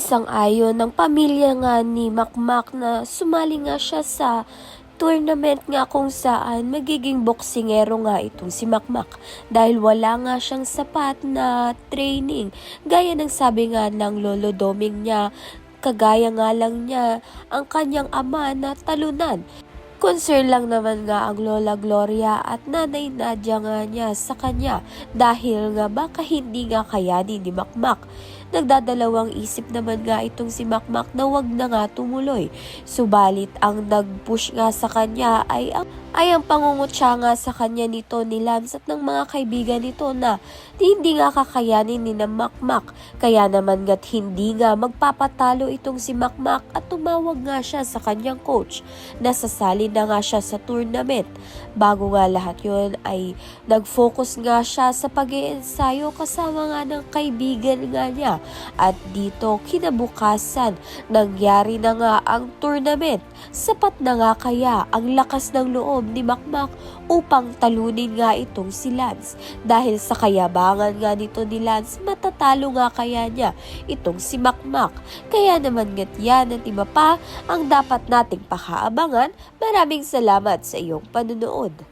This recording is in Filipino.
sang-ayon ng pamilya nga ni Makmak na sumali nga siya sa tournament nga kung saan magiging boksingero nga itong si Makmak dahil wala nga siyang sapat na training. Gaya ng sabi nga ng lolo doming niya, kagaya nga lang niya ang kanyang ama na talunan. Concern lang naman nga ang Lola Gloria at Nanay Nadia nga niya sa kanya dahil nga baka hindi nga kayanin ni Makmak. Nagdadalawang isip naman nga itong si Makmak na wag na nga tumuloy. Subalit ang nag-push nga sa kanya ay ang pangungutya nga sa kanya nito ni Lance at ng mga kaibigan nito na hindi nga kakayanin ni na Makmak. Kaya naman nga't hindi nga magpapatalo itong si Makmak at tumawag nga siya sa kanyang coach. Nasasali na nga siya sa tournament. Bago nga lahat yun ay nag-focus nga siya sa pag-iensayo kasama nga ng kaibigan nga niya. At dito kinabukasan nangyari na nga ang tournament. Sapat na nga kaya ang lakas ng loob ni Makmak upang talunin nga itong si Lance. Dahil sa kayabangan nga nito ni Lance, matatalo nga kaya niya itong si Makmak. Kaya naman nga't yan at iba pa ang dapat nating pakaabangan. Maraming salamat sa iyong panunood.